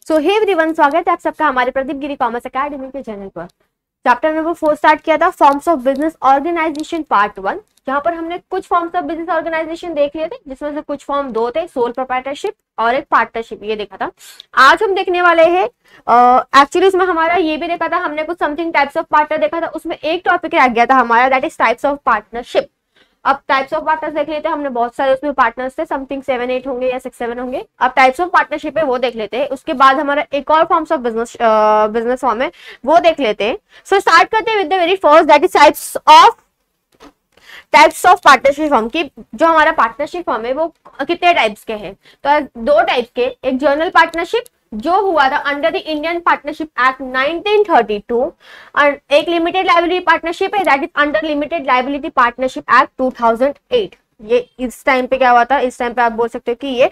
सो hey everyone, स्वागत है आप सबका हमारे प्रदीप गिरी कॉमर्स एकेडमी के चैनल पर। चैप्टर नंबर 4 स्टार्ट किया था, forms of business organization part 1, जहां पर हमने कुछ फॉर्म्स ऑफ बिजनेस ऑर्गेनाइजेशन देख लिए थे, जिसमें से कुछ फॉर्म 2 थे, सोल प्रोप्राइटरशिप और एक पार्टनरशिप, ये देखा था। आज हम देखने वाले हैं एक्चुअली उसमें हमारा ये भी देखा था, हमने कुछ समथिंग टाइप्स ऑफ पार्टनर देखा था, उसमें एक टॉपिक रह गया था हमारा, that is types of partnership. अब टाइप्स ऑफ पार्टनर्स देख लेते हैं, हमने बहुत सारे उसमें पार्टनर्स थे, समथिंग 7-8 होंगे या 6-7 होंगे। अब टाइप्स ऑफ पार्टनरशिप है वो देख लेते हैं, उसके बाद हमारा एक और फॉर्म्स ऑफ बिजनेस फॉर्म है वो देख लेते हैं। सो स्टार्ट करते हैं with the very first, that is types of partnership form की। जो हमारा पार्टनरशिप फॉर्म है वो कितने टाइप्स के हैं, तो 2 टाइप्स के, एक जर्नल पार्टनरशिप जो हुआ था under the Indian partnership act 1932 और एक लिमिटेड लायबिलिटी पार्टनरशिप है that is under limited liability partnership act 2008। ये इस टाइम पे क्या हुआ था, इस टाइम पे आप बोल सकते हो कि ये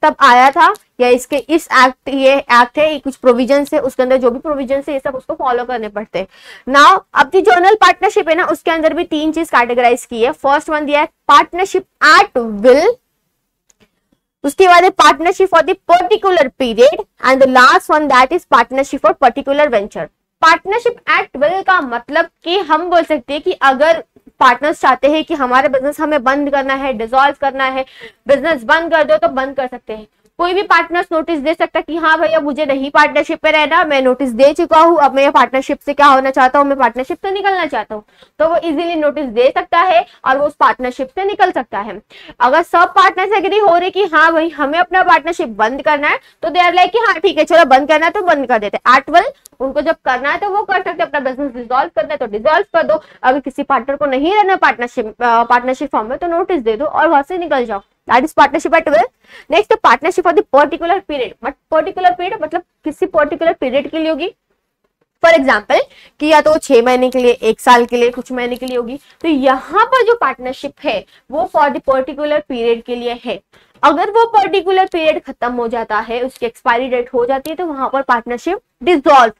तब आया था, या इसके इस एक्ट, ये एक्ट है, कुछ प्रोविजन है, उसके अंदर जो भी प्रोविजन है ये सब उसको फॉलो करने पड़ते हैं। नाउ अब जो जर्नल पार्टनरशिप है ना, उसके अंदर भी 3 चीज कैटेगराइज की है। फर्स्ट वन दिया है पार्टनरशिप एट विल, उसके बाद partnership for the particular period, and the last one that is partnership for particular venture. Partnership at will का मतलब कि हम बोल सकते हैं कि अगर पार्टनर्स चाहते हैं कि हमारा बिजनेस हमें बंद करना है, डिसॉल्व करना है, बिजनेस बंद कर दो, तो बंद कर सकते हैं। कोई भी पार्टनर्स नोटिस दे सकता है कि हाँ भैया मुझे नहीं पार्टनरशिप पे रहना, मैं नोटिस दे चुका हूँ, अब मैं पार्टनरशिप से क्या होना चाहता हूँ, मैं पार्टनरशिप से निकलना चाहता हूँ, तो वो इजीली नोटिस दे सकता है और वो उस पार्टनरशिप से निकल सकता है। अगर सब पार्टनर्स एग्री हो रहे कि हाँ भाई हमें अपना पार्टनरशिप बंद करना है, तो दे आर लाइक कि हाँ ठीक है चलो बंद करना है तो बंद कर देते हैं। एट विल उनको जब करना है तो वो कर सकते हैं, अपना बिजनेस डिसॉल्व करना है तो डिसॉल्व कर दो। अगर किसी पार्टनर को नहीं रहना पार्टनरशिप फॉर्म में तो नोटिस दे दो और वहां से निकल जाओ। That is partnership at will. Next partnership for the particular period. But particular period मतलब किसी पर्टिकुलर पीरियड के लिए होगी। फॉर एग्जाम्पल कि या तो 6 महीने के लिए, 1 साल के लिए, कुछ महीने के लिए होगी। तो यहाँ पर जो पार्टनरशिप है वो फॉर द पर्टिकुलर पीरियड के लिए है। अगर वो पर्टिकुलर पीरियड खत्म हो जाता है, उसकी एक्सपायरी डेट हो जाती है, तो वहां पर पार्टनरशिप डिसॉल्व,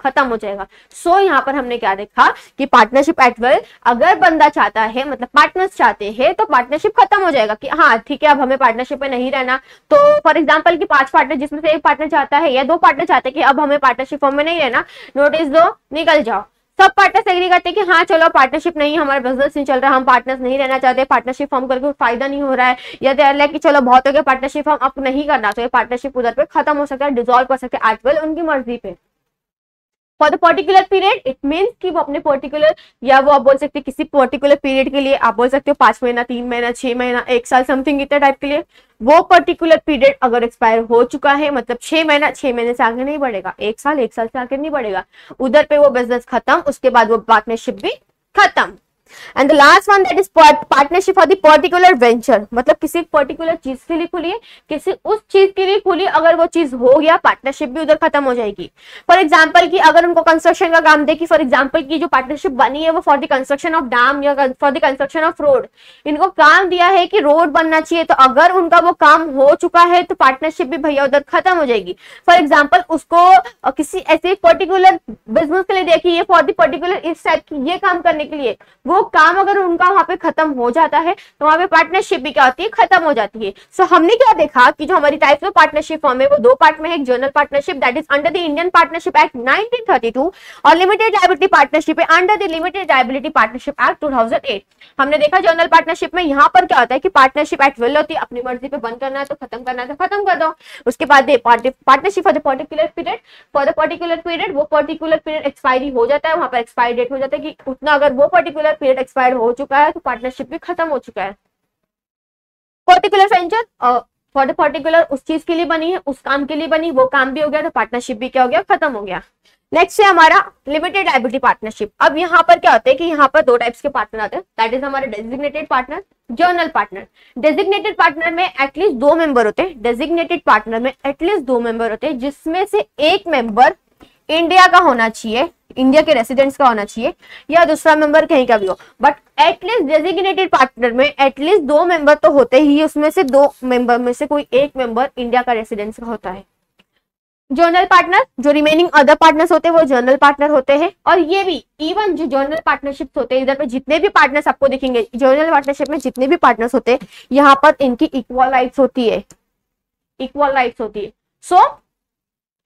खत्म हो जाएगा। सो यहाँ पर हमने क्या देखा कि पार्टनरशिप एट विल, अगर बंदा चाहता है, मतलब पार्टनर्स चाहते हैं, तो पार्टनरशिप खत्म हो जाएगा कि हाँ ठीक है अब हमें पार्टनरशिप में नहीं रहना। तो फॉर एग्जांपल कि 5 पार्टनर जिसमें से एक पार्टनर चाहता है या 2 पार्टनर चाहते हैं कि अब हमें पार्टनरशिप फॉर्म में नहीं रहना, नोटिस दो, निकल जाओ। सब पार्टनर्स एग्री करते हैं कि हाँ चलो पार्टनरशिप नहीं, हमारा बिजनेस नहीं चल रहा, हम पार्टनर्स नहीं रहना चाहते, पार्टनरशिप फॉर्म करके फायदा नहीं हो रहा है, या तो लाइक कि चलो बहुत हो गया पार्टनरशिप फॉर्म, अब नहीं करना, तो ये पार्टनरशिप उधर पे खत्म हो सकता है, डिसॉल्व कर सकते हैं एट विल, उनकी मर्जी पे। For the particular period it means कि वो अपने पर्टिकुलर, या वो आप बोल सकते हैं किसी पर्टिकुलर पीरियड के लिए, आप बोल सकते हो 5 महीना, 3 महीना, 6 महीना, 1 साल, समथिंग इतने टाइप के लिए। वो पर्टिकुलर पीरियड अगर एक्सपायर हो चुका है, मतलब 6 महीना, 6 महीने से आगे नहीं बढ़ेगा, 1 साल, 1 साल से आगे नहीं बढ़ेगा, उधर पे वो बिजनेस खत्म, उसके बाद वो पार्टनरशिप भी खत्म। And the last one that is partnership for the particular venture, मतलब किसी पर्टिकुलर चीज के लिए खुली है, किसी उस चीज के लिए खुली, अगर वो चीज हो गया पार्टनरशिप भी उधर खत्म हो जाएगी। फॉर एग्जांपल कि अगर उनको कंस्ट्रक्शन का काम दे, कि फॉर एग्जांपल की जो पार्टनरशिप बनी है वो for the construction of dam या for the construction of road, इनको काम दिया है कि रोड बनना चाहिए, तो अगर उनका वो काम हो चुका है तो पार्टनरशिप भी भैया उधर खत्म हो जाएगी। फॉर एग्जाम्पल उसको किसी ऐसे पर्टिकुलर बिजनेस के लिए देखिए, ये फॉर द पर्टिकुलर इस टाइप की ये काम करने के लिए, वो काम अगर उनका वहां पे खत्म हो जाता है तो वहां पे पार्टनरशिप भी क्या होती है, खत्म हो जाती है। सो हमने क्या देखा कि जो हमारी टाइप्स ऑफ पार्टनरशिप फॉर्म है वो 2 पार्ट में है। एक general partnership that is under the Indian partnership act 1932 और लिमिटेड लायबिलिटी पार्टनरशिप है under the limited liability partnership act 2008। हमने देखा जनरल पार्टनरशिप में यहाँ पर क्या होता है कि पार्टनरशिप एट विल होती है, अपनी मर्जी पे बंद करना है तो खत्म करना है तो खत्म कर दो। उसके बाद partnership for the particular period, for the particular period, वो पर्टिकुलर पीरियड एक्सपायरी हो जाता है, वहां पर एक्सपायरी डेट हो जाता है कि उतना, अगर वो पर्टिकुलर पीरियड एक्सपायर हो चुका है तो पार्टनरशिप भी खत्म हो चुका है। Particular venture for the particular उस चीज के लिए बनी है, उस काम के लिए बनी, वो काम भी हो गया तो पार्टनरशिप भी क्या हो गया, खत्म हो गया। नेक्स्ट है हमारा लिमिटेड लायबिलिटी पार्टनरशिप। अब यहाँ पर क्या होता है कि यहाँ पर 2 टाइप्स के पार्टनर आते हैं, दैट इज हमारे designated partner, journal partner. Designated partner में एटलीस्ट 2 मेंबर होते हैं, डेजिग्नेटेड पार्टनर में एटलीस्ट 2 मेंबर होते हैं, जिसमें से एक मेंबर इंडिया का होना चाहिए, इंडिया के रेसिडेंट्स का होना चाहिए, या दूसरा मेंबर कहीं का भी हो, बट एटलीस्ट डेजिग्नेटेड पार्टनर में एटलीस्ट 2 मेंबर तो होते ही, उसमें से 2 मेंबर में से कोई एक मेंबर इंडिया का रेसिडेंस का होता है। जर्नल पार्टनर, जो रिमेनिंग अदर पार्टनर्स होते हैं वो जर्नल पार्टनर होते हैं। और ये भी इवन जो जर्नल पार्टनरशिप होते हैं, इधर पे जितने भी पार्टनर्स आपको दिखेंगे, जर्नल पार्टनरशिप में जितने भी पार्टनर्स होते हैं, यहाँ पर इनकी इक्वल राइट्स होती है, इक्वल राइट्स होती है। सो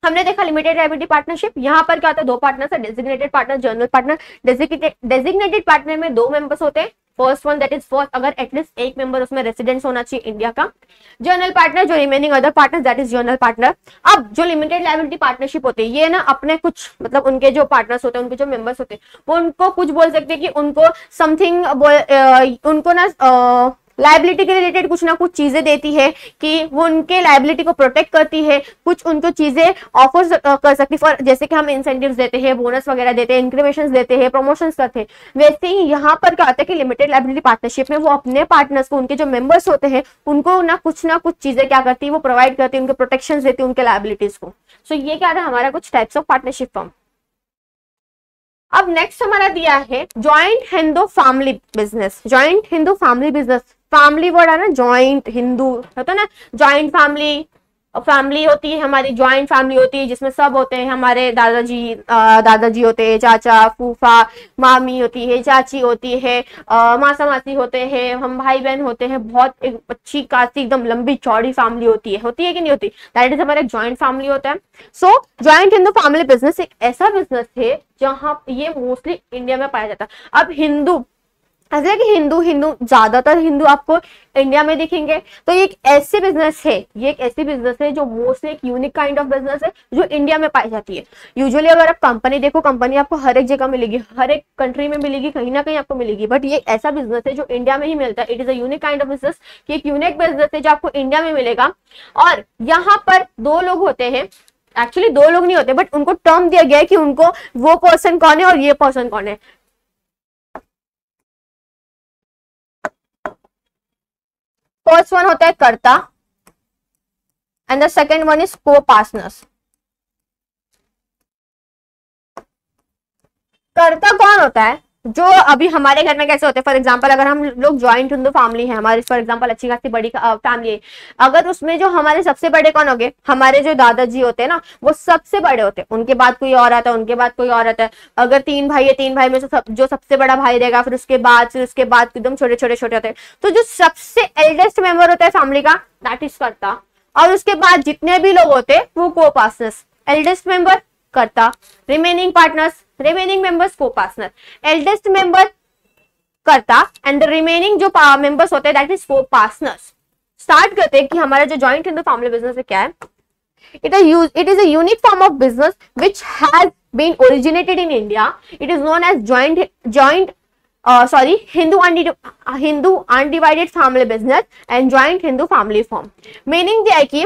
हमने देखा लिमिटेड लायबिलिटी पार्टनरशिप, यहाँ पर क्या होता है, दो पार्टनर्स है, designated partner, general partner. Designated partner में दो मेंबर्स होते हैं, first one that is first, अगर एटलीस्ट एक मेंबर उसमें रेसिडेंस होना चाहिए इंडिया का। जनरल पार्टनर जो remaining other partner that is general partner. अब जो लिमिटेड लायबिलिटी पार्टनरशिप होती है ये ना अपने कुछ मतलब उनके जो पार्टनर्स होते हैं, उनके जो मेंबर्स होते हैं, वो उनको कुछ बोल सकते हैं कि उनको समथिंग उनको ना लाइबिलिटी के रिलेटेड कुछ ना कुछ चीजें देती है कि वो उनके लाइबिलिटी को प्रोटेक्ट करती है, कुछ उनको चीजें ऑफर कर सकती है, फॉर जैसे कि हम इंसेंटिव्स देते हैं, बोनस वगैरह देते हैं, इंक्रीमेशंस देते हैं, प्रमोशंस करते हैं। वैसे ही यहाँ पर क्या होता है कि लिमिटेड लाइबिलिटी पार्टनरशिप में वो अपने पार्टनर्स को, उनके जो मेंबर्स होते हैं उनको ना कुछ चीजें क्या करती है, वो प्रोवाइड करती है, उनको प्रोटेक्शन देती है उनके लाइबिलिटीज को। सो ये क्या था हमारा कुछ टाइप्स ऑफ पार्टनरशिप फर्म। अब नेक्स्ट हमारा दिया है joint Hindu family business. Joint Hindu family business, family word है ना, जॉइंट हिंदू होता है ना, जॉइंट फैमिली, फैमिली होती है हमारी, जॉइंट फैमिली होती है जिसमें सब होते हैं, हमारे दादाजी होते हैं, चाचा फूफा, मामी होती है, चाची होती है, मासा मासी होते हैं, हम भाई बहन होते हैं, बहुत एक अच्छी खासी एकदम लंबी चौड़ी फैमिली होती है कि नहीं होती, दैट इज हमारा जॉइंट फैमिली होता है। सो जॉइंट हिंदू फैमिली बिजनेस एक ऐसा बिजनेस है जहां ये मोस्टली इंडिया में पाया जाता है। अब हिंदू ऐसे कि हिंदू ज्यादातर हिंदू आपको इंडिया में दिखेंगे, तो ये एक ऐसे बिजनेस है, ये एक ऐसी बिजनेस है जो मोस्टली एक यूनिक काइंड ऑफ बिजनेस है जो इंडिया में पाई जाती है। यूजुअली अगर आप कंपनी देखो, कंपनी आपको हर एक जगह मिलेगी, हर एक कंट्री में मिलेगी, कहीं ना कहीं आपको मिलेगी, बट ये ऐसा बिजनेस है जो इंडिया में ही मिलता है। It is a unique kind of business, कि एक यूनिक बिजनेस है जो आपको इंडिया में मिलेगा। और यहाँ पर दो लोग होते हैं, एक्चुअली दो लोग नहीं होते, बट उनको टर्म दिया गया है कि उनको वो पर्सन कौन है और ये पर्सन कौन है। फर्स्ट वन होता है karta and the second one is co-partners. Karta कौन होता है, जो अभी हमारे घर में कैसे होते हैं, फॉर एग्जांपल अगर हम लोग जॉइंट हिंदू फैमिली है, हमारी फॉर एग्जांपल अच्छी खासी बड़ी फैमिली है, अगर उसमें जो हमारे सबसे बड़े कौन हो गए, हमारे जो दादाजी होते हैं ना, वो सबसे बड़े होते हैं, उनके बाद कोई और आता है, उनके बाद कोई और आता है। अगर तीन भाई है, तीन भाई में से जो सबसे बड़ा भाई रहेगा, फिर उसके बाद एकदम छोटे छोटे होते हैं, तो जो सबसे एल्डेस्ट मेंबर होता है फैमिली का दैट इज कर्ता। और उसके बाद जितने भी लोग होते हैं वो को-पार्टनर्स। एल्डेस्ट मेंबर कर्ता, रिमेनिंग मेंबर्स को-पार्टनर। एल्डेस्ट मेंबर कर्ता एंड द रिमेनिंग जो मेंबर्स होते हैं दैट इज को-पार्टनर्स। स्टार्ट करते हैं कि हमारा जो जॉइंट हिंदू फैमिली बिजनेस है क्या है। It is a unique form of business which has been originated in India. It is known as Hindu undivided family business and joint Hindu family firm. Meaning दिया है कि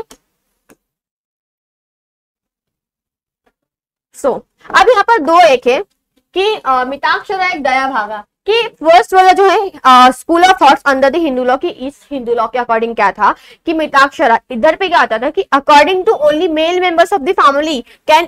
अब यहाँ पर दो एक है कि मिताक्षरा एक दया भागा, कि फर्स्ट वाला जो है school of thoughts under the Hindu law, की इस हिंदू लॉ के अकॉर्डिंग क्या था कि मिताक्षरा इधर पे क्या आता था कि according to only male members of the family can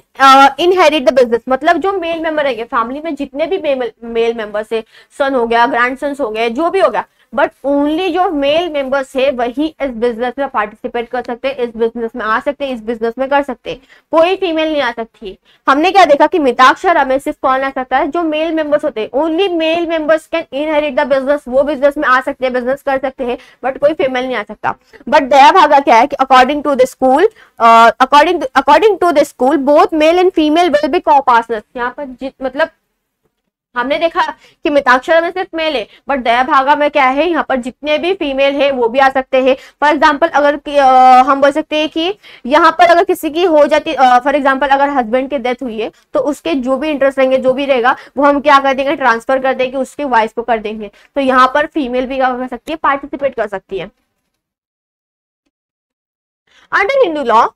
inherit the business. मतलब जो मेल मेंबर है फैमिली में, जितने भी मेल मेंबर्स है, सन हो गया, ग्रैंड हो गए, जो भी हो गया, बट ओनली जो मेल मेंबर्स है वही इस बिजनेस में पार्टिसिपेट कर सकते हैं, इस बिजनेस में आ सकते हैं, इस बिजनेस में कर सकते हैं, कोई फीमेल नहीं आ सकती। हमने क्या देखा कि मिताक्षरा में सिर्फ कौन आ सकता है, जो मेल मेंबर्स होते हैं, only male members can inherit the business, वो बिजनेस में आ सकते हैं, बिजनेस कर सकते हैं, बट कोई फीमेल नहीं आ सकता। बट दया भागा क्या है कि according to the school both male and female will be co-partners. यहाँ पर मतलब हमने देखा कि मिताक्षरा में सिर्फ मेल है, बट दया भागा में क्या है, यहाँ पर जितने भी फीमेल है वो भी आ सकते हैं। फॉर एग्जांपल अगर हम बोल सकते हैं कि यहाँ पर अगर किसी की हो जाती, फॉर एग्जांपल अगर हस्बैंड की डेथ हुई है, तो उसके जो भी इंटरेस्ट रहेंगे, जो भी रहेगा, वो हम क्या कर देंगे, ट्रांसफर कर देंगे, उसकी वाइफ को कर देंगे। तो यहाँ पर फीमेल भी क्या कर सकती है, पार्टिसिपेट कर सकती है। Under Hindu law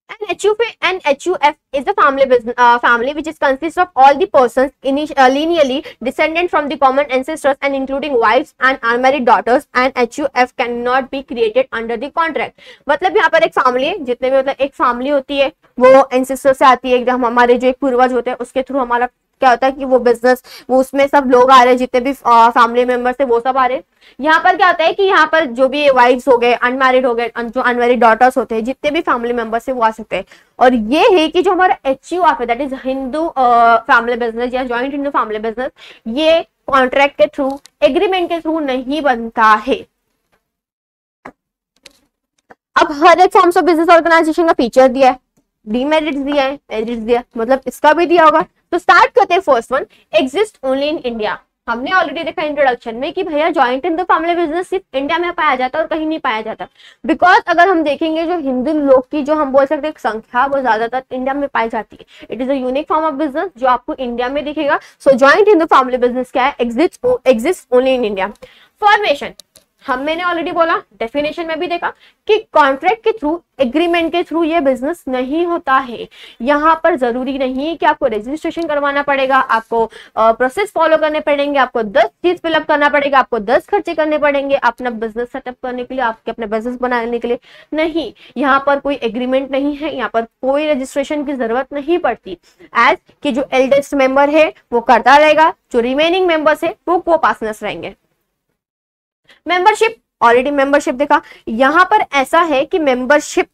An HUF is a family which is consists of all the persons lineally descendant from the common ancestors and including wives and unmarried daughters, and HUF cannot be created under the contract. मतलब यहाँ पर एक family है, जितने भी मतलब एक family होती है वो एंसेस्टर से आती है, एकदम हमारे जो एक पूर्वज होते हैं उसके थ्रू हमारा क्या होता है कि वो बिजनेस, वो उसमें सब लोग आ रहे हैं, जितने भी फैमिली मेंबर्स है वो सब आ रहे हैं। यहाँ पर क्या होता है कि यहाँ पर जो भी वाइफ्स हो गए, अनमैरिड हो गए, जो अनमैरिड डॉटर्स होते हैं, जितने भी फैमिली मेंबर्स है वो आ सकते हैं। और ये है कि जो हमारा HUF है that is Hindu family business या जॉइंट हिंदू फैमिली बिजनेस, ये कॉन्ट्रैक्ट के थ्रू, एग्रीमेंट के थ्रू नहीं बनता है। अब हर एक फॉर्म्स ऑफ बिजनेस ऑर्गेनाइजेशन का फीचर दिया है, डीमेरिट्स दिया है, मेरिट्स दिया, मतलब इसका भी दिया होगा। तो स्टार्ट करते हैं first one, exist only in India. हमने ऑलरेडी देखा इंट्रोडक्शन में कि भैया joint in the family business सिर्फ इंडिया में पाया जाता है और कहीं नहीं पाया जाता, बिकॉज अगर हम देखेंगे जो हिंदू लोग की जो हम बोल सकते हैं संख्या वो ज्यादातर इंडिया में पाई जाती है। It is a unique form of business जो आपको इंडिया में दिखेगा। So joint in the family business क्या है, exist only in India. Formation मैंने ऑलरेडी बोला, डेफिनेशन में भी देखा कि कॉन्ट्रैक्ट के थ्रू, एग्रीमेंट के थ्रू ये बिजनेस नहीं होता है। यहाँ पर जरूरी नहीं कि आपको रजिस्ट्रेशन करवाना पड़ेगा, आपको प्रोसेस फॉलो करने पड़ेंगे, आपको 10 चीज फिलअप करना पड़ेगा, आपको 10 खर्चे करने पड़ेंगे अपना बिजनेस सेटअप करने के लिए, आपके अपने बिजनेस बनाने के लिए। नहीं, यहाँ पर कोई एग्रीमेंट नहीं है, यहाँ पर कोई रजिस्ट्रेशन की जरूरत नहीं पड़ती। एज कि जो एल्डेस्ट मेंबर है वो करता रहेगा, जो रिमेनिंग मेंबर्स है वो को पार्टनर्स रहेंगे। मेंबरशिप, ऑलरेडी मेंबरशिप देखा। यहां पर ऐसा है कि मेंबरशिप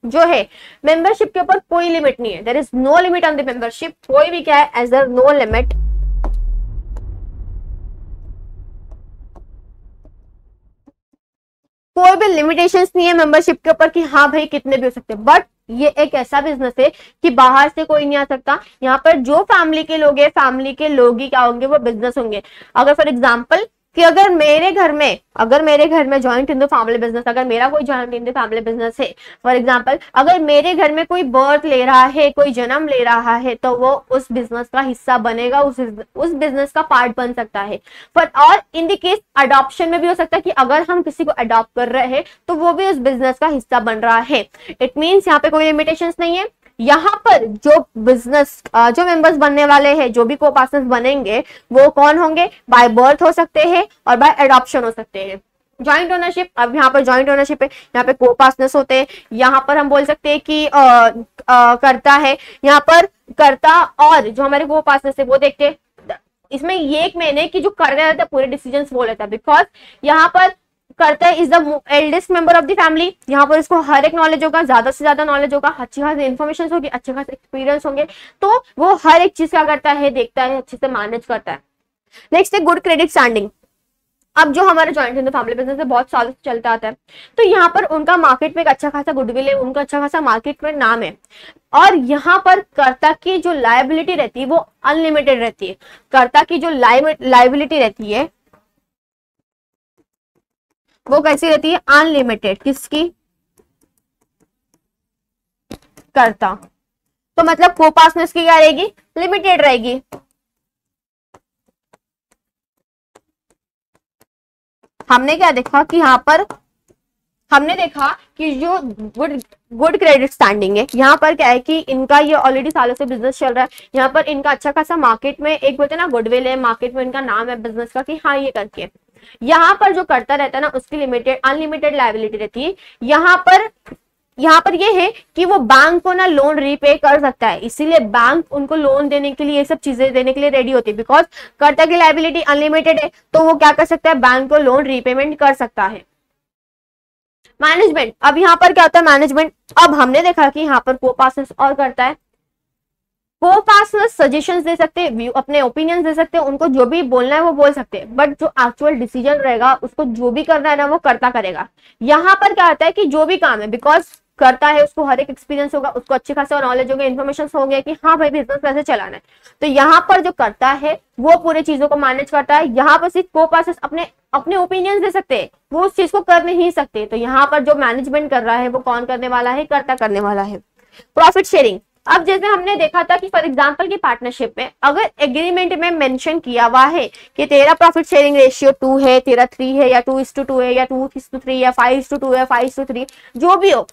जो है, मेंबरशिप के ऊपर कोई लिमिट नहीं है, there is no limit on the membership. कोई भी क्या है, एज देयर नो लिमिट, कोई भी लिमिटेशंस नहीं है मेंबरशिप के ऊपर कि हाँ भाई कितने भी हो सकते हैं। बट ये एक ऐसा बिजनेस है कि बाहर से कोई नहीं आ सकता। यहाँ पर जो फैमिली के लोग हैं, फैमिली के लोग ही क्या होंगे, वो बिजनेस होंगे। अगर फॉर एग्जाम्पल कि अगर मेरे घर में joint in the family business, अगर मेरा कोई joint in the family business है, फॉर एग्जांपल अगर मेरे घर में कोई बर्थ ले रहा है, कोई जन्म ले रहा है, तो वो उस बिजनेस का हिस्सा बनेगा, उस बिजनेस का पार्ट बन सकता है। और इन द केस अडॉप्शन में भी हो सकता है कि अगर हम किसी को अडॉप्ट कर रहे हैं तो वो भी उस बिजनेस का हिस्सा बन रहा है। इट मीन्स यहाँ पे कोई लिमिटेशंस नहीं है। यहाँ पर जो बिजनेस जो मेंबर्स बनने वाले हैं, जो भी को पार्टनर्स बनेंगे, वो कौन होंगे, बाय बर्थ हो सकते हैं और बाय एडॉप्शन हो सकते हैं। जॉइंट ओनरशिप, अब यहाँ पर जॉइंट ओनरशिप है, यहाँ पे को पार्टनर्स होते हैं। यहाँ पर हम बोल सकते हैं कि करता है, यहाँ पर करता और जो हमारे को पार्टनर्स है वो देखते हैं। इसमें ये एक मैंने कि जो करने रहता है पूरे डिसीजन वो लेता है, बिकॉज यहाँ पर करता है is the eldest member of the family. यहाँ पर इसको हर एक नॉलेज होगा, ज्यादा से ज्यादा नॉलेज होगा, अच्छी खासी इन्फॉर्मेशन होगी, अच्छे खासे एक्सपीरियंस होंगे, तो वो हर एक चीज क्या करता है, देखता है, अच्छे से मैनेज करता है। नेक्स्ट है गुड क्रेडिट स्टैंडिंग। अब जो हमारा joint in the family business है बहुत सालों से चलता आता है, तो यहाँ पर उनका मार्केट में एक अच्छा खासा गुडविल है, उनका अच्छा खासा मार्केट में नाम है। और यहाँ पर कर्ता की जो लायबिलिटी रहती है वो अनलिमिटेड रहती है। कर्ता की जो लायबिलिटी रहती है वो कैसी रहती है, अनलिमिटेड। किसकी, करता। तो मतलब को पार्टनर्स की क्या रहेगी, लिमिटेड रहेगी। हमने क्या देखा कि यहाँ पर हमने देखा कि जो गुड क्रेडिट स्टैंडिंग है, यहाँ पर क्या है कि इनका ये ऑलरेडी सालों से बिजनेस चल रहा है। यहाँ पर इनका अच्छा खासा मार्केट में एक बोलते हैं ना गुडविल है, मार्केट में इनका नाम है बिजनेस का कि हाँ ये करके है। यहाँ पर जो करता रहता है ना उसकी अनलिमिटेड लायबिलिटी रहती है। यहाँ पर ये है कि वो बैंक को ना लोन रीपे कर सकता है, इसीलिए बैंक उनको लोन देने के लिए, ये सब चीजें देने के लिए रेडी होती है, बिकॉज कर्ता की लायबिलिटी अनलिमिटेड है, तो वो क्या कर सकता है, बैंक को लोन रीपेमेंट कर सकता है। मैनेजमेंट, अब यहाँ पर क्या होता है मैनेजमेंट। अब हमने देखा कि यहाँ पर को पार्टनर्स और करता है, को पार्टनर्स सजेशंस दे सकते हैं, अपने ओपिनियंस दे सकते हैं, उनको जो भी बोलना है वो बोल सकते हैं, बट जो एक्चुअल डिसीजन रहेगा उसको जो भी करना है ना वो करता करेगा। यहाँ पर क्या होता है कि जो भी काम है, बिकॉज करता है उसको हर एक एक्सपीरियंस होगा, उसको अच्छे खासा नॉलेज होगा, इन्फॉर्मेशन हो गया कि हाँ भाई बिजनेस कैसे चलाना है, तो यहाँ पर जो करता है वो पूरी चीजों को मैनेज करता है। यहाँ पर सिर्फ को पार्टनर्स अपने ओपिनियंस दे सकते हैं, वो उस चीज को कर नहीं सकते। तो यहाँ पर जो मैनेजमेंट कर रहा है वो कौन करने वाला है, करता करने वाला है। प्रॉफिट शेयरिंग, अब जैसे हमने देखा था कि फॉर एग्जांपल की पार्टनरशिप में अगर एग्रीमेंट में मेंशन किया हुआ है कि तेरा प्रॉफिट शेयरिंग रेशियो 2 है, तेरा 3 है, या 2:2 है, या 2:3 या 5:2 है, 5:3, जो भी हो,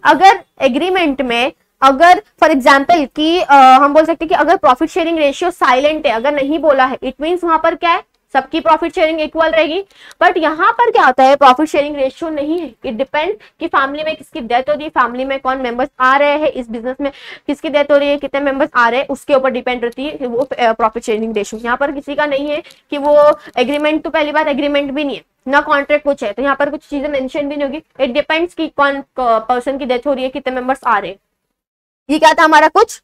अगर एग्रीमेंट में अगर फॉर एग्जांपल कि हम बोल सकते हैं कि अगर प्रॉफिट शेयरिंग रेशियो साइलेंट है, अगर नहीं बोला है, इट मींस वहां पर क्या है, सबकी प्रॉफिट शेयरिंग इक्वल रहेगी। बट यहाँ पर क्या होता है, प्रॉफिट शेयरिंग रेशियो नहीं है, इट डिपेंड कि फैमिली में किसकी डेथ हो रही है, फैमिली में कौन मेंबर्स आ रहे हैं, इस बिजनेस में किसकी डेथ हो रही है, कितने मेंबर्स आ रहे हैं, उसके ऊपर डिपेंड रहती है वो प्रॉफिट शेयरिंग रेशियो। यहाँ पर किसी का नहीं है कि वो एग्रीमेंट, तो पहली बात एग्रीमेंट भी नहीं है ना कॉन्ट्रैक्ट कुछ है, तो यहाँ पर कुछ चीजें मेंशन भी नहीं होगी। इट डिपेंड्स कि कौन पर्सन की डेथ हो रही है, कितने मेंबर्स आ रहे हैं। ये क्या था हमारा कुछ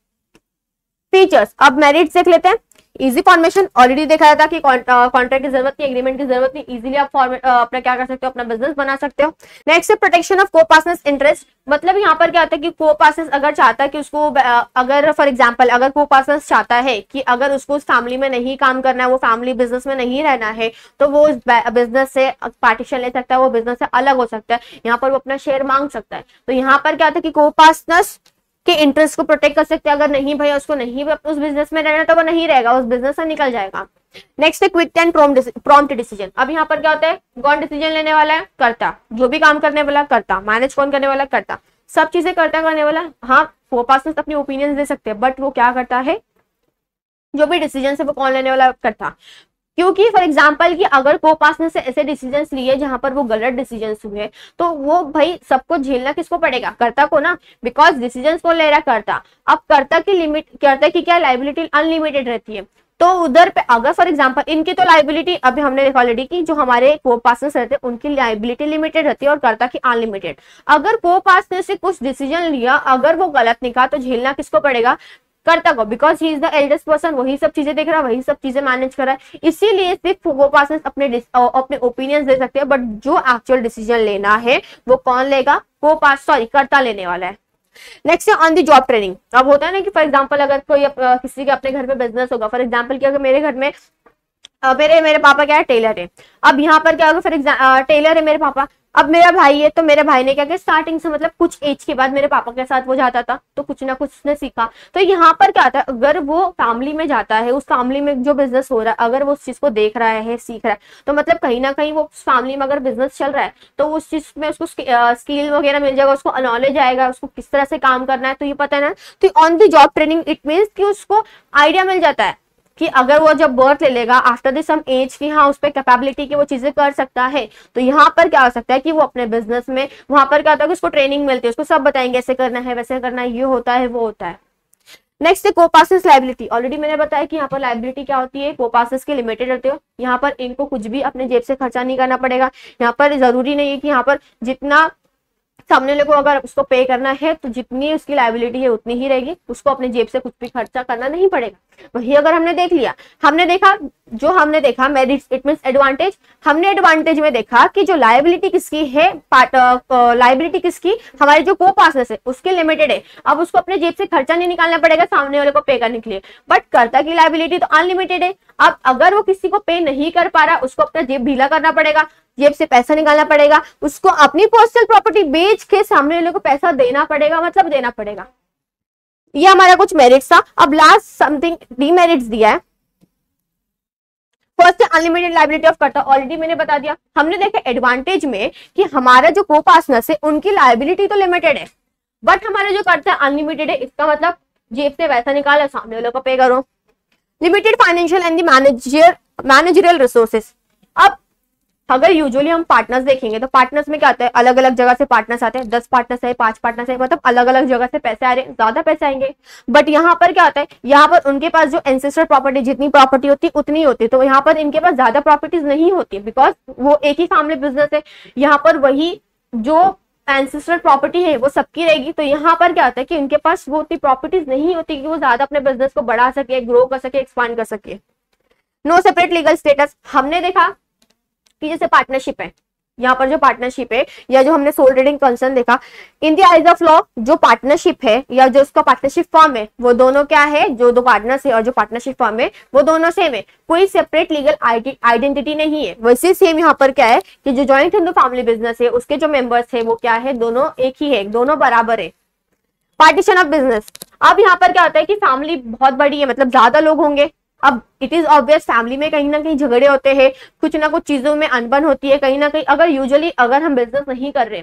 फीचर्स, अब मेरिट्स देख लेते हैं। इजी फॉर्मेशन ऑलरेडी दिखाया था कि कॉन्ट्रैक्ट की जरूरत नहीं, एग्रीमेंट की जरूरत नहीं, इजीली आप अपना क्या कर सकते हो, अपना बिजनेस बना सकते हो। नेक्स्ट है प्रोटेक्शन ऑफ को पार्टनर्स इंटरेस्ट, मतलब यहाँ पर क्या होता है कि को पार्टनर्स अगर चाहता है कि उसको अगर फॉर एग्जांपल अगर को पार्टनर्स चाहता है कि अगर उसको उस फैमिली में नहीं काम करना है, वो फैमिली बिजनेस में नहीं रहना है, तो वो उस बिजनेस से पार्टीशन ले सकता है, वो बिजनेस से अलग हो सकता है, यहाँ पर वो अपना शेयर मांग सकता है। तो यहाँ पर क्या होता है कि को पार्टनर्स के इंटरेस्ट को प्रोटेक्ट कर सकते हैं। अगर नहीं भैया उसको नहीं उस बिजनेस में रहना, तो वो नहीं रहेगा, उस बिजनेस से निकल जाएगा। नेक्स्ट है क्विक एंड प्रॉम्प्ट डिसीजन। अब यहाँ पर क्या होता है, कौन डिसीजन लेने वाला है, करता, जो भी काम करने वाला करता, मैनेज कौन करने वाला करता, सब चीजें करता करने वाला। हाँ वो पार्टनर्स अपनी ओपिनियन दे सकते हैं, बट वो क्या करता है, जो भी डिसीजन है वो कौन लेने वाला करता। क्योंकि फॉर एग्जाम्पल कि अगर को पार्टनर से ऐसे डिसीजंस लिए जहां पर वो गलत डिसीजंस हुए, तो वो भाई सबको झेलना किसको पड़ेगा, कर्ता को ना, बिकॉज डिसीजंस को ले रहा कर्ता। अब कर्ता की लिमिट, कर्ता की क्या लाइबिलिटी अनलिमिटेड रहती है, तो उधर पे अगर फॉर एग्जांपल इनकी तो लाइबिलिटी अभी हमने देखा ऑलरेडी कि जो हमारे को पार्टनर्स रहते हैं उनकी लाइबिलिटी लिमिटेड रहती है और कर्ता की अनलिमिटेड। अगर को पार्टनर से कुछ डिसीजन लिया, अगर वो गलत निकला, तो झेलना किसको पड़ेगा, कर्ता को, because he is the eldest person, वही सब चीजें देख रहा है, वही सब चीजें मैनेज कर रहा है। इसीलिए सिर्फ को पार्टनर्स अपने ओपिनियंस दे सकते हैं, बट जो एक्चुअल डिसीजन लेना है वो कौन लेगा, को पार्ट सॉरी कर्ता लेने वाला है। नेक्स्ट है ऑन द जॉब ट्रेनिंग। अब होता है ना कि फॉर एग्जांपल अगर कोई किसी के अपने घर में बिजनेस होगा, फॉर एग्जांपल कि अगर मेरे घर में मेरे पापा क्या है, टेलर है। अब यहाँ पर क्या होगा, फॉर एग्जाम्पल टेलर है मेरे पापा, अब मेरा भाई है, तो मेरे भाई ने क्या किया, स्टार्टिंग से मतलब कुछ एज के बाद मेरे पापा के साथ वो जाता था, तो कुछ ना कुछ उसने सीखा। तो यहाँ पर क्या आता है, अगर वो फैमिली में जाता है, उस फैमिली में जो बिजनेस हो रहा है, अगर वो उस चीज को देख रहा है, सीख रहा है, तो मतलब कहीं ना कहीं वो फैमिली में अगर बिजनेस चल रहा है, तो उस चीज में उसको स्किल वगैरह मिल जाएगा, उसको नॉलेज आएगा, उसको किस तरह से काम करना है, तो ये पता है ना। तो on the job training it means कि उसको आइडिया मिल जाता है कि अगर वो जब बर्थ ले लेगा आफ्टर द सम एज की, हाँ उस पर कैपेबिलिटी की वो चीजें कर सकता है, तो यहाँ पर क्या हो सकता है कि वो अपने बिजनेस में वहां पर क्या होता है कि उसको ट्रेनिंग मिलती है, उसको सब बताएंगे ऐसे करना है, वैसे करना है, ये होता है, वो होता है। नेक्स्ट है को पार्टनर्स लाइबिलिटी। ऑलरेडी मैंने बताया कि यहाँ पर लाइबिलिटी क्या होती है, को पार्टनर्स की लिमिटेड रहती है। यहाँ पर इनको कुछ भी अपने जेब से खर्चा नहीं करना पड़ेगा। यहाँ पर जरूरी नहीं है कि यहाँ पर जितना सामने वाले को अगर उसको पे करना है, तो जितनी उसकी लायबिलिटी है उतनी ही रहेगी, उसको अपने जेब से कुछ भी खर्चा करना नहीं पड़ेगा। वही अगर हमने देख लिया, हमने देखा मेरिट्स इट मींस एडवांटेज। हमने एडवांटेज में देखा कि जो लायबिलिटी किसकी है, लायबिलिटी किसकी, हमारे जो को पार्टनर्स है उसके लिमिटेड है। अब उसको अपने जेब से खर्चा नहीं निकालना पड़ेगा सामने वाले को पे करने के लिए, बट कर्ता की लायबिलिटी तो अनलिमिटेड है। अब अगर वो किसी को पे नहीं कर पा रहा, उसको अपना जेब ढीला करना पड़ेगा, जेब से पैसा निकालना पड़ेगा, उसको अपनी पर्सनल प्रॉपर्टी बेच के सामने वाले को पैसा देना पड़ेगा, मतलब देना पड़ेगा। ये हमारा कुछ मेरिट्स था। अब लास्ट समथिंग डीमेरिट्स दिया है। फर्स्ट अनलिमिटेड लायबिलिटी ऑफ कर्ता, ऑलरेडी मैंने बता दिया। हमने देखा एडवांटेज में कि हमारा जो को पार्टनर्स है उनकी लायबिलिटी तो लिमिटेड है, बट हमारा जो कर्ता है अनलिमिटेड है। इसका मतलब जेब से पैसा निकालो, सामने वाले को पे करो। Limited financial and managerial resources. अब अगर यूजुअली हम पार्टनर्स देखेंगे तो पार्टनर्स में क्या आता है, अलग अलग जगह से पार्टनर्स आते हैं, 10 पार्टनर्स है, 5 पार्टनर्स है, मतलब अलग अलग जगह से पैसे आ रहे हैं, ज्यादा पैसे आएंगे। बट यहाँ पर क्या होता है, यहाँ पर उनके पास जो एंसेस्टर प्रॉपर्टी, जितनी प्रॉपर्टी होती है उतनी होती है, तो यहाँ पर इनके पास ज्यादा प्रॉपर्टीज नहीं होती, बिकॉज वो एक ही फैमिली बिजनेस है। यहाँ पर वही जो एंसेस्टर प्रॉपर्टी है वो सबकी रहेगी। तो यहाँ पर क्या होता है कि उनके पास वो उतनी प्रॉपर्टीज नहीं होती कि वो ज्यादा अपने बिजनेस को बढ़ा सके, ग्रो कर सके, एक्सपांड कर सके। No separate legal status. हमने देखा कि जैसे पार्टनरशिप है, यहाँ पर जो पार्टनरशिप है या जो हमने सोल ट्रेडिंग कंसर्न देखा, in the eyes of law जो पार्टनरशिप है या जो उसका पार्टनरशिप फॉर्म है, वो दोनों क्या है, जो दो पार्टनर्स है और जो पार्टनरशिप फॉर्म है वो दोनों सेम है, कोई सेपरेट लीगल आइडेंटिटी नहीं है। वैसे सेम यहाँ पर क्या है कि जो जॉइंट हिंदू फैमिली बिजनेस है उसके जो मेंबर्स है वो क्या है, दोनों एक ही है, दोनों बराबर है। Partition of business. अब यहाँ पर क्या होता है कि फैमिली बहुत बड़ी है, मतलब ज्यादा लोग होंगे। अब इट इज ऑब्वियस फैमिली में कहीं ना कहीं झगड़े होते हैं, कुछ ना कुछ चीजों में अनबन होती है, कहीं ना कहीं अगर यूजुअली अगर हम बिजनेस नहीं कर रहे,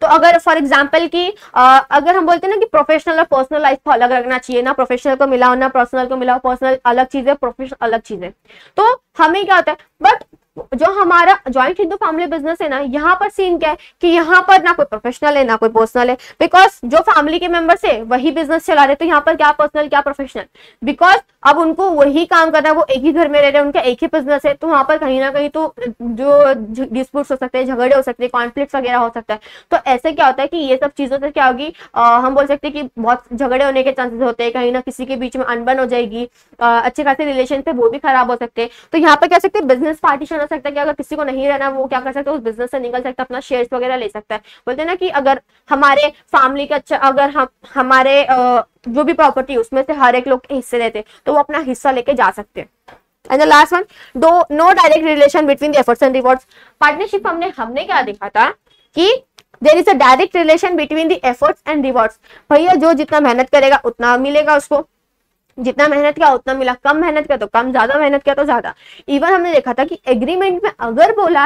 तो अगर फॉर एग्जांपल कि अगर हम बोलते हैं ना कि प्रोफेशनल और पर्सनल लाइफ को अलग रखना चाहिए, ना प्रोफेशनल को मिलाओ ना पर्सनल को मिलाओ, पर्सनल अलग चीज है, प्रोफेशनल अलग चीज है, तो हमें क्या होता है, बट जो हमारा ज्वाइंट हिंदू फैमिली बिजनेस है ना, यहाँ पर सीन क्या है कि यहाँ पर ना कोई प्रोफेशनल है ना कोई पर्सनल है, बिकॉज जो फैमिली के मेंबर्स है वही बिजनेस चला रहे, तो यहाँ पर क्या पर्सनल क्या प्रोफेशनल, बिकॉज अब उनको वही काम करना है, वो एक ही घर में रह रहे हैं, उनका एक ही बिजनेस है, तो वहां पर कहीं ना कहीं तो जो डिस्प्यूट हो सकते हैं, झगड़े हो सकते हैं, कॉन्फ्लिक्ट वगैरह हो सकता है। तो ऐसे क्या होता है कि ये सब चीजों से क्या होगी, हम बोल सकते हैं कि बहुत झगड़े होने के चांसेस होते हैं, कहीं ना किसी के बीच में अनबन हो जाएगी, अच्छे खासे रिलेशन थे वो भी खराब हो सकते हैं। तो यहाँ पर कह सकते हैं बिजनेस पार्टीशन हो सकता है कि अगर किसी को नहीं रहना वो क्या कर सकता है, उस बिजनेस से निकल सकता है, अपना शेयर्स वगैरह ले सकता है। बोलते हैं ना कि अगर हमारे फैमिली का अच्छा, अगर हम हमारे जो भी प्रॉपर्टी उसमें से हर एक लोग हिस्से लेते तो वो अपना हिस्सा लेके जा सकते हैं। And the last one, no direct relation between the efforts and rewards. Partnership हमने क्या देखा था कि there is a direct relation between the efforts and rewards. भैया जो जितना मेहनत करेगा उतना मिलेगा उसको, जितना मेहनत किया उतना मिला, कम मेहनत किया तो कम, ज्यादा मेहनत किया तो ज्यादा। इवन हमने देखा था कि एग्रीमेंट में अगर बोला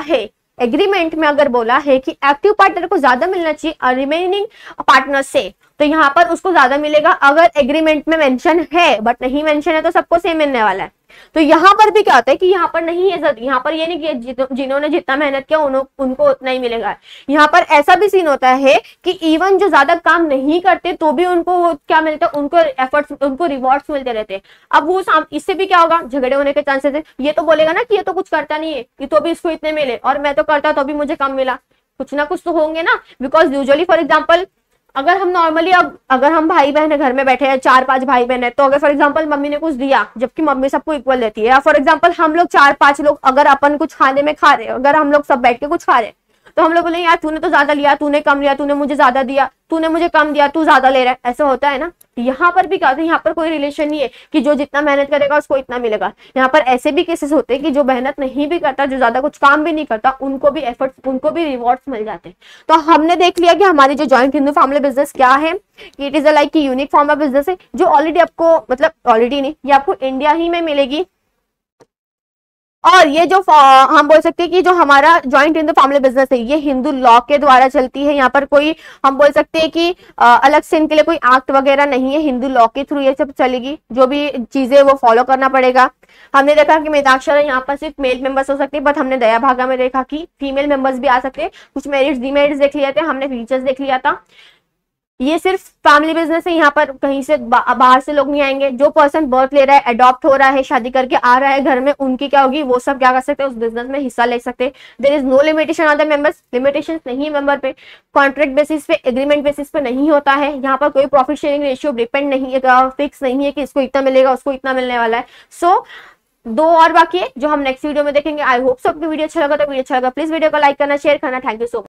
है कि एक्टिव पार्टनर को ज्यादा मिलना चाहिए रिमेनिंग पार्टनर से, तो यहाँ पर उसको ज्यादा मिलेगा। अगर एग्रीमेंट में मेंशन है बट नहीं मेंशन है तो सबको सेम मिलने वाला है। तो यहाँ पर भी क्या होता है कि यहाँ पर नहीं है, यहाँ पर ये नहीं कि जिन्होंने जितना मेहनत किया उनको उतना ही मिलेगा। यहाँ पर ऐसा भी सीन होता है कि इवन जो ज्यादा काम नहीं करते तो भी उनको क्या मिलता है, उनको एफर्ट्स, उनको रिवॉर्ड्स मिलते रहते हैं। अब वो इससे भी क्या होगा, झगड़े होने के चांसेस है। ये तो बोलेगा ना कि ये तो कुछ करता नहीं है, कि तो भी इसको इतने मिले, और मैं तो करता तो भी मुझे कम मिला। कुछ ना कुछ तो होंगे ना, बिकॉज यूजुअली फॉर एग्जाम्पल अगर हम नॉर्मली, अब अगर हम भाई बहन है, घर में बैठे हैं 4-5 भाई बहन है, तो अगर फॉर एग्जांपल मम्मी ने कुछ दिया, जबकि मम्मी सबको इक्वल देती है, या फॉर एग्जांपल हम लोग 4-5 लोग अगर अपन कुछ खाने में खा रहे हैं, अगर हम लोग सब बैठ के कुछ खा रहे हैं, तो हम लोग बोले यार तूने तो ज्यादा लिया, तूने कम लिया, तूने मुझे ज्यादा दिया, तूने मुझे कम दिया, तू ज्यादा ले रहा है, ऐसा होता है ना। यहाँ पर भी क्या होता है, यहाँ पर कोई रिलेशन नहीं है कि जो जितना मेहनत करेगा उसको इतना मिलेगा। यहाँ पर ऐसे भी केसेस होते हैं कि जो मेहनत नहीं भी करता, जो ज्यादा कुछ काम भी नहीं करता, उनको भी एफर्ट्स, उनको भी रिवॉर्ड्स मिल जाते हैं। तो हमने देख लिया कि हमारी जो जॉइंट हिंदू फैमिली बिजनेस क्या है, it is a like unique form of business है, जो ऑलरेडी आपको, मतलब ऑलरेडी नहीं, ये आपको इंडिया ही में मिलेगी। और ये जो हम बोल सकते हैं कि जो हमारा ज्वाइंट हिंदू फैमिली बिजनेस है, ये हिंदू लॉ के द्वारा चलती है। यहाँ पर कोई, हम बोल सकते हैं कि अलग से इनके लिए कोई एक्ट वगैरह नहीं है, हिंदू लॉ के थ्रू ये सब चलेगी। जो भी चीजें वो फॉलो करना पड़ेगा। हमने देखा कि मेदाक्षर यहाँ पर सिर्फ मेल मेंबर्स हो सकते हैं, बट हमने दया भागा में देखा कि फीमेल मेंबर्स भी आ सकते हैं। कुछ मेरिट्स डीमेरिट्स देख लिया था हमने, फीचर्स देख लिया था। ये सिर्फ फैमिली बिजनेस है, यहाँ पर कहीं से बाहर से लोग नहीं आएंगे। जो पर्सन बर्थ ले रहा है, अडॉप्ट हो रहा है, शादी करके आ रहा है घर में, उनकी क्या होगी, वो सब क्या कर सकते हैं, उस बिजनेस में हिस्सा ले सकते हैं। There is no limitation on the members, limitation नहीं है मेंबर पे, कॉन्ट्रैक्ट बेसिस पे, एग्रीमेंट बेसिस पे नहीं होता है। यहाँ पर कोई प्रॉफिट शेयरिंग रेशियो डिपेंड नहीं है, फिक्स नहीं है कि इसको इतना मिलेगा उसको इतना मिलने वाला है। सो दो और बाकी है जो हम नेक्स्ट वीडियो में देखेंगे। आई होप सो आपको वीडियो अच्छा लगा, तो वीडियो अच्छा लगा प्लीज वीडियो को लाइक करना, शेयर करना। Thank you so much.